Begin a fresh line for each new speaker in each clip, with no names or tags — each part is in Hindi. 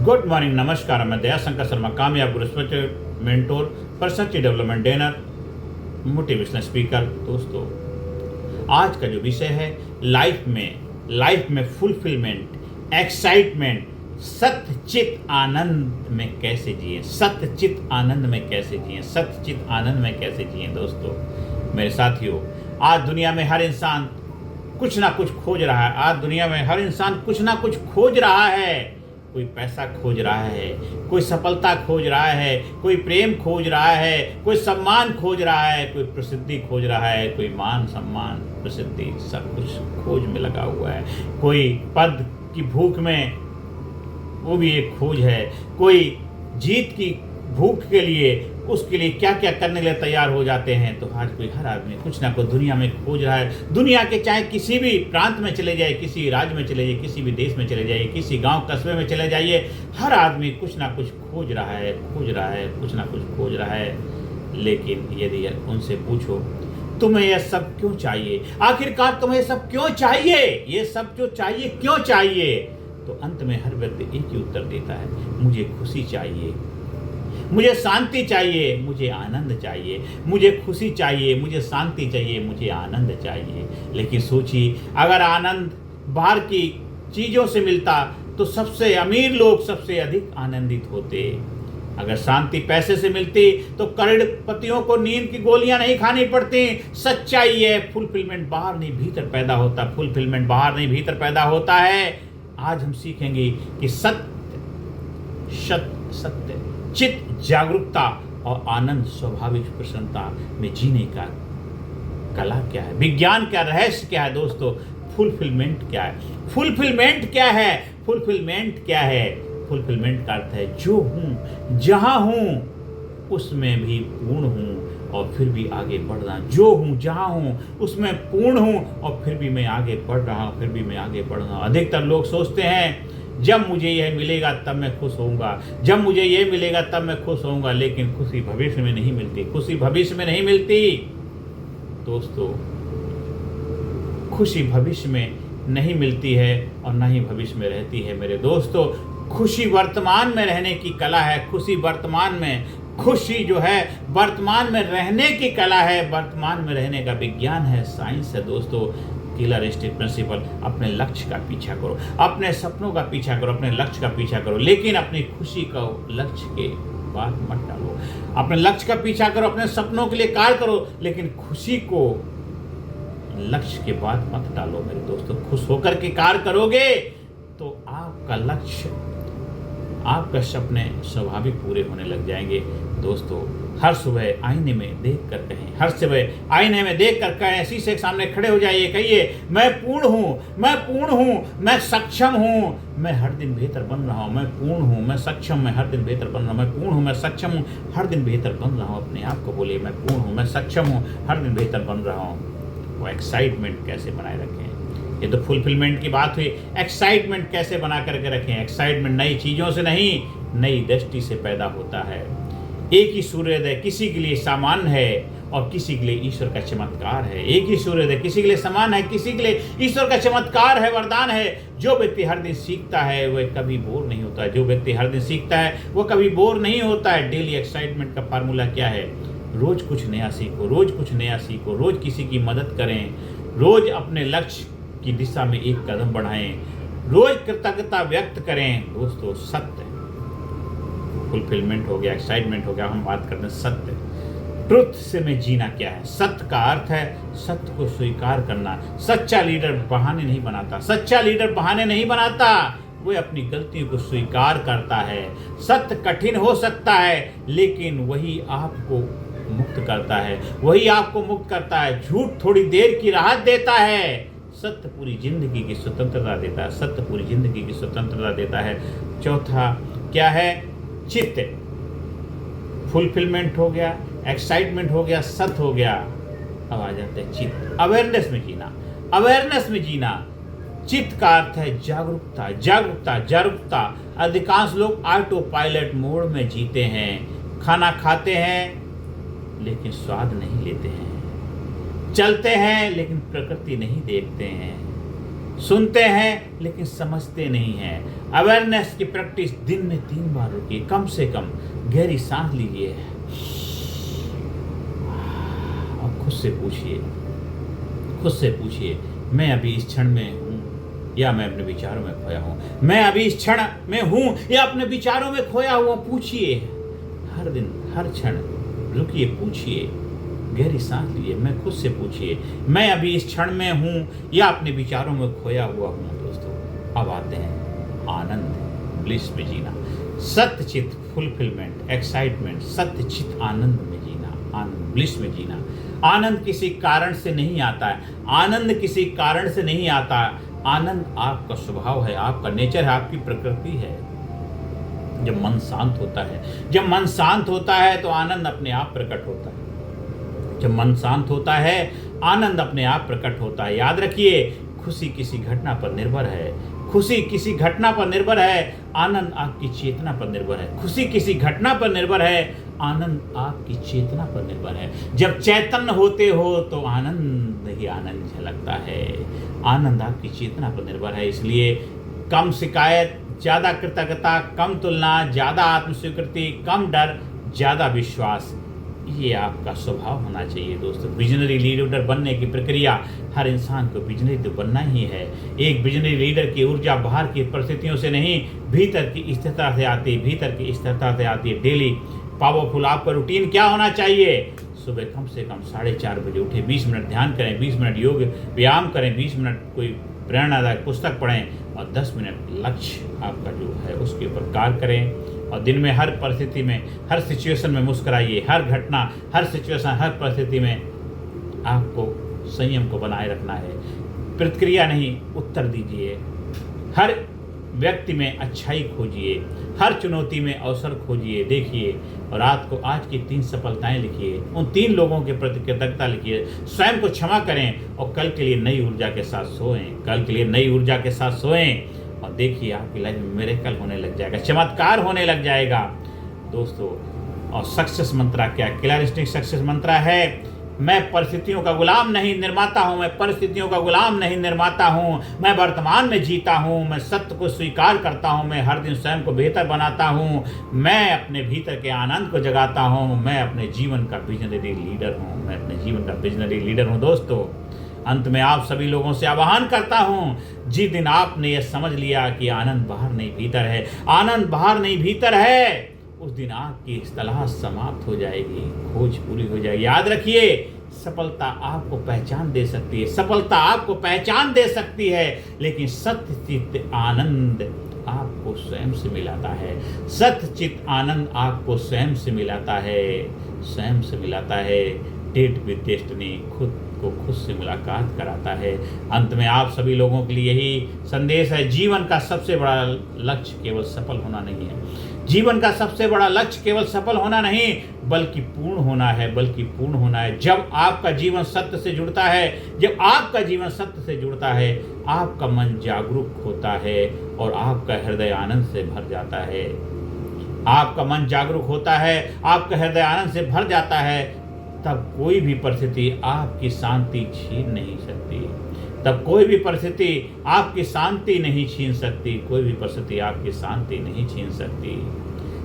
गुड मॉर्निंग, नमस्कार। मैं दया शंकर शर्मा, कामयाब growth mentor, personality development trainer, motivational speaker. दोस्तों, आज का जो विषय है लाइफ में फुलफिलमेंट, एक्साइटमेंट, सत्यचित आनंद में कैसे जिए, सत्यचित आनंद में कैसे जिए, सत्यचित आनंद में कैसे जिए। दोस्तों मेरे साथियों, आज दुनिया में हर इंसान कुछ ना कुछ खोज रहा है। आज दुनिया में हर इंसान कुछ ना कुछ खोज रहा है। कोई पैसा खोज रहा है, कोई सफलता खोज रहा है, कोई प्रेम खोज रहा है, कोई सम्मान खोज रहा है, कोई प्रसिद्धि खोज रहा है, कोई मान सम्मान प्रसिद्धि सब कुछ खोज में लगा हुआ है। कोई पद की भूख में, वो भी एक खोज है। कोई जीत की भूख के लिए, उसके लिए क्या क्या करने के लिए तैयार हो जाते हैं। तो आज कोई हर आदमी कुछ ना कुछ दुनिया में खोज रहा है। दुनिया के चाहे किसी भी प्रांत में चले जाए, किसी राज्य में चले जाइए, किसी भी देश में चले जाइए, किसी गांव कस्बे में चले जाइए, हर आदमी कुछ ना कुछ खोज रहा है, कुछ ना कुछ खोज रहा है। लेकिन यदि उनसे पूछो तुम्हें यह सब क्यों चाहिए, आखिरकार तुम्हें यह सब क्यों चाहिए, ये सब जो चाहिए क्यों चाहिए, तो अंत में हर व्यक्ति एक ही उत्तर देता है, मुझे खुशी चाहिए, मुझे शांति चाहिए, मुझे आनंद चाहिए, मुझे खुशी चाहिए, मुझे शांति चाहिए, मुझे आनंद चाहिए। लेकिन सोचिए, अगर आनंद बाहर की चीज़ों से मिलता तो सबसे अमीर लोग सबसे अधिक आनंदित होते। अगर शांति पैसे से मिलती तो करोड़पतियों को नींद की गोलियां नहीं खानी पड़ती। सच्चाई है, फुलफिलमेंट बाहर नहीं भीतर पैदा होता, फुलफिलमेंट बाहर नहीं भीतर पैदा होता है। आज हम सीखेंगे कि सत्य चित जागरूकता और आनंद स्वाभाविक प्रसन्नता में जीने का कला क्या है, विज्ञान क्या, रहस्य क्या है। दोस्तों, फुलफिलमेंट क्या है, फुलफिलमेंट क्या है, फुलफिलमेंट क्या है। फुलफिलमेंट का अर्थ है जो हूँ, जहाँ हूँ उसमें भी पूर्ण हूँ और फिर भी आगे बढ़ रहा हूँ। जो हूँ, जहाँ हूँ उसमें पूर्ण हूँ और फिर भी मैं आगे बढ़ रहा हूँ, फिर भी मैं आगे बढ़ रहा हूँ। अधिकतर लोग सोचते हैं जब मुझे यह मिलेगा तब मैं खुश होऊंगा, जब मुझे यह मिलेगा तब मैं खुश होऊंगा। लेकिन खुशी भविष्य में नहीं मिलती, खुशी भविष्य में नहीं मिलती। दोस्तों, खुशी भविष्य में नहीं मिलती है और ना ही भविष्य में रहती है। मेरे दोस्तों, खुशी वर्तमान में रहने की कला है। खुशी वर्तमान में, खुशी जो है वर्तमान में रहने की कला है, वर्तमान में रहने का विज्ञान है, साइंस है। दोस्तों, किलर स्टिक प्रिंसिपल, अपने लक्ष्य का पीछा करो, अपने सपनों का पीछा करो, अपने लक्ष्य का पीछा करो, लेकिन अपनी खुशी को लक्ष्य के बाद मत डालो। अपने लक्ष्य का पीछा करो, अपने सपनों के लिए कार्य करो, लेकिन खुशी को लक्ष्य के बाद मत डालो। मेरे दोस्तों, खुश होकर के कार्य करोगे तो आपका लक्ष्य, आपका सपने स्वाभाविक पूरे होने लग जाएंगे। दोस्तों, हर सुबह आईने में देख कर कहें, हर सुबह आईने में देख कर कहें, शीशे के सामने खड़े हो जाइए, कहिए मैं पूर्ण हूँ, मैं पूर्ण हूँ, मैं सक्षम हूँ, मैं हर दिन बेहतर बन रहा हूँ, मैं पूर्ण हूँ, मैं सक्षम, मैं हर दिन बेहतर बन रहा हूँ, मैं पूर्ण हूँ, मैं सक्षम हूँ, हर दिन बेहतर बन रहा हूँ। अपने आप को बोलिए, मैं पूर्ण हूँ, मैं सक्षम हूँ, हर दिन बेहतर बन रहा हूँ। वो एक्साइटमेंट कैसे बनाए रखें, ये तो फुलफिलमेंट की बात हुई। एक्साइटमेंट कैसे बना करके रखें। एक्साइटमेंट नई चीज़ों से नहीं, नई दृष्टि से पैदा होता है। एक ही सूर्योदय किसी के लिए सामान्य है और किसी के लिए ईश्वर का चमत्कार है। एक ही सूर्योदय किसी के लिए समान है, किसी के लिए ईश्वर का चमत्कार है, वरदान है। जो व्यक्ति हर दिन सीखता है वह कभी बोर नहीं होता है। जो व्यक्ति हर दिन सीखता है वो कभी बोर नहीं होता है। डेली एक्साइटमेंट का फार्मूला क्या है? रोज कुछ नया सीखो, रोज कुछ नया सीखो, रोज किसी की मदद करें, रोज अपने लक्ष्य की दिशा में एक कदम बढ़ाएं, रोज कृतज्ञता व्यक्त करें। दोस्तों, सत्य, फुलफिलमेंट हो गया, एक्साइटमेंट हो गया, हम बात करते हैं सत्य, ट्रुथ से में जीना क्या है। सत्य का अर्थ है सत्य को स्वीकार करना। सच्चा लीडर बहाने नहीं बनाता, सच्चा लीडर बहाने नहीं बनाता, वो अपनी गलतियों को स्वीकार करता है। सत्य कठिन हो सकता है लेकिन वही आपको मुक्त करता है, वही आपको मुक्त करता है। झूठ थोड़ी देर की राहत देता है, सत्य पूरी जिंदगी की स्वतंत्रता देता है, सत्य पूरी जिंदगी की स्वतंत्रता देता है। चौथा क्या है? चित्त, फुलफिलमेंट हो गया, एक्साइटमेंट हो गया, सत्य हो गया। अब आ जाते हैं चित्त, अवेयरनेस में जीना, अवेयरनेस में जीना। चित्त का अर्थ है जागरूकता, जागरूकता, जागरूकता। अधिकांश लोग ऑटो पायलट मोड में जीते हैं। खाना खाते हैं लेकिन स्वाद नहीं लेते हैं, चलते हैं लेकिन प्रकृति नहीं देखते हैं, सुनते हैं लेकिन समझते नहीं हैं। अवेयरनेस की प्रैक्टिस दिन में 3 बार रुकिए, कम से कम गहरी सांस लीजिए और खुद से पूछिए मैं अभी इस क्षण में हूँ या मैं अपने विचारों में खोया हूँ, मैं अभी इस क्षण में हूँ या अपने विचारों में खोया हुआ। पूछिए हर दिन हर क्षण रुकिए, पूछिए, गहरी सांस लीजिए, मैं खुद से पूछिए मैं अभी इस क्षण में हूँ या अपने विचारों में खोया हुआ हूँ। दोस्तों अब आते हैं आनंद, ब्लिस में जीना, सत्यचित फुलफिलमेंट, एक्साइटमेंट, सत्यचित आनंद में जीना, आनंद ब्लिस में जीना। आनंद किसी कारण से नहीं आता है, आनंद किसी कारण से नहीं आता। आनंद आपका स्वभाव है, आपका नेचर है, आपकी प्रकृति है। जब मन शांत होता है तो आनंद अपने आप प्रकट होता है। जब मन शांत होता है आनंद अपने आप प्रकट होता है। याद रखिए, खुशी किसी घटना पर निर्भर है, खुशी किसी घटना पर निर्भर है, आनंद आपकी चेतना पर निर्भर है। खुशी किसी घटना पर निर्भर है, आनंद आपकी चेतना पर निर्भर है। जब चैतन्य होते हो तो आनंद ही आनंद झलकता है। आनंद आपकी चेतना पर निर्भर है। इसलिए कम शिकायत, ज्यादा कृतज्ञता, कम तुलना, ज्यादा आत्मस्वीकृति, कम डर, ज्यादा विश्वास, ये आपका स्वभाव होना चाहिए। दोस्तों विजनरी लीडर बनने की प्रक्रिया, हर इंसान को विजनरी तो बनना ही है। एक विजनरी लीडर की ऊर्जा बाहर की परिस्थितियों से नहीं, भीतर की स्थिरता से आती है, भीतर की स्थिरता से आती है। डेली पावरफुल आपका रूटीन क्या होना चाहिए? सुबह कम से कम 4:30 बजे उठे, 20 मिनट ध्यान करें, 20 मिनट योग व्यायाम करें, 20 मिनट कोई प्रेरणादायक पुस्तक पढ़ें और 10 मिनट लक्ष्य आपका जो है उसके ऊपर कार्य करें। और दिन में हर परिस्थिति में, हर सिचुएशन में मुस्कुराइए। हर घटना, हर सिचुएशन, हर परिस्थिति में आपको संयम को बनाए रखना है। प्रतिक्रिया नहीं, उत्तर दीजिए। हर व्यक्ति में अच्छाई खोजिए, हर चुनौती में अवसर खोजिए। देखिए और रात को आज की 3 सफलताएं लिखिए, उन 3 लोगों के प्रति कृतज्ञता लिखिए, स्वयं को क्षमा करें और कल के लिए नई ऊर्जा के साथ सोएं। कल के लिए नई ऊर्जा के साथ सोएं और देखिए आपकी लाइफ में मिरेकल होने लग जाएगा, चमत्कार होने लग जाएगा। दोस्तों और सक्सेस मंत्रा क्या? क्लैरिस्टिक सक्सेस मंत्रा है, मैं परिस्थितियों का गुलाम नहीं निर्माता हूँ, मैं परिस्थितियों का गुलाम नहीं निर्माता हूँ, मैं वर्तमान में जीता हूँ, मैं सत्य को स्वीकार करता हूँ, मैं हर दिन स्वयं को बेहतर बनाता हूँ, मैं अपने भीतर के आनंद को जगाता हूँ, मैं अपने जीवन का विजनरी लीडर हूँ, मैं अपने जीवन का विजनरी लीडर हूँ। दोस्तों अंत में आप सभी लोगों से आह्वान करता हूँ, जिस दिन आपने यह समझ लिया कि आनंद बाहर नहीं भीतर है, आनंद बाहर नहीं भीतर है, उस दिन आपकी तलाश समाप्त हो जाएगी, खोज पूरी हो जाएगी। याद रखिए, सफलता आपको पहचान दे सकती है, सफलता आपको पहचान दे सकती है, लेकिन सत्यचित आनंद आपको स्वयं से मिलाता है। सत्यचित आनंद आपको स्वयं से मिलाता है, स्वयं से मिलाता है। डेट विद डेस्टिनी, खुद को खुद से मुलाकात कराता है। अंत में आप सभी लोगों के लिए यही संदेश है, जीवन का सबसे बड़ा लक्ष्य केवल सफल होना नहीं है। जीवन का सबसे बड़ा लक्ष्य केवल सफल होना नहीं बल्कि पूर्ण होना है, बल्कि पूर्ण होना है। जब आपका जीवन सत्य से जुड़ता है, जब आपका जीवन सत्य से जुड़ता है, आपका मन जागरूक होता है और आपका हृदय आनंद से भर जाता है। आपका मन जागरूक होता है, आपका हृदय आनंद से भर जाता है, तब कोई भी परिस्थिति आपकी शांति छीन नहीं सकती। तब कोई भी परिस्थिति आपकी शांति नहीं छीन सकती, कोई भी परिस्थिति आपकी शांति नहीं छीन सकती।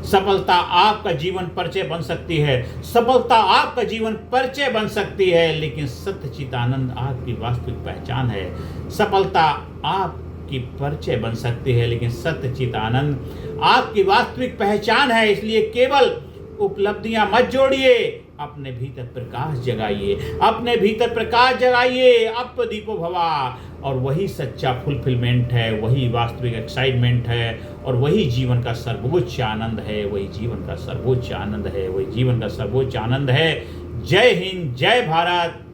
सफलता आपका जीवन परिचय बन सकती है, सफलता आपका जीवन परिचय बन सकती है, लेकिन सत्यचित आनंद आपकी वास्तविक पहचान है। सफलता आपकी परिचय बन सकती है, लेकिन सत्यचित आनंद आपकी वास्तविक पहचान है। इसलिए केवल उपलब्धियां मत जोड़िए, अपने भीतर प्रकाश जगाइए, अपने भीतर प्रकाश जगाइए। अप दीपो भवा, और वही सच्चा फुलफिलमेंट है, वही वास्तविक एक्साइटमेंट है, और वही जीवन का सर्वोच्च आनंद है, वही जीवन का सर्वोच्च आनंद है, वही जीवन का सर्वोच्च आनंद है। जय हिंद, जय भारत।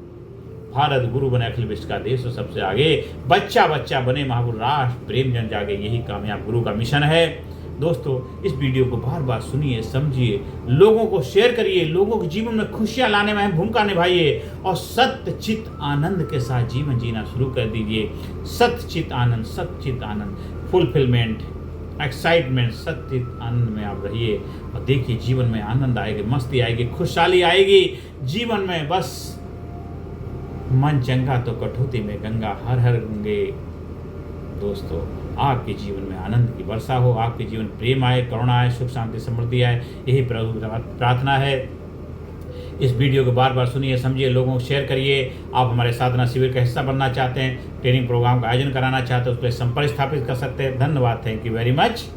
भारत गुरु बने अखिल विश्व का देश सबसे आगे, बच्चा बच्चा बने महापुरुष राष्ट्र प्रेम जन जागे, यही कामयाब गुरु का मिशन है। दोस्तों इस वीडियो को बार बार सुनिए, समझिए, लोगों को शेयर करिए, लोगों के जीवन में खुशियां लाने में अहम भूमिका निभाइए और सत्यचित आनंद के साथ जीवन जीना शुरू कर दीजिए। सत्यचित आनंद, फुलफिलमेंट, एक्साइटमेंट, सत्यचित आनंद में आप रहिए और देखिए जीवन में आनंद आएगी, मस्ती आएगी, खुशहाली आएगी जीवन में। बस मन चंगा तो कठौती में गंगा, हर हर गंगे। दोस्तों आपके जीवन में आनंद की वर्षा हो, आपके जीवन में प्रेम आए, करुणा आए, सुख शांति समृद्धि आए, यही प्रभु प्रार्थना है। इस वीडियो को बार बार सुनिए, समझिए, लोगों को शेयर करिए। आप हमारे साधना शिविर का हिस्सा बनना चाहते हैं, ट्रेनिंग प्रोग्राम का आयोजन कराना चाहते हैं, उसके लिए संपर्क स्थापित कर सकते हैं। धन्यवाद, थैंक यू वेरी मच।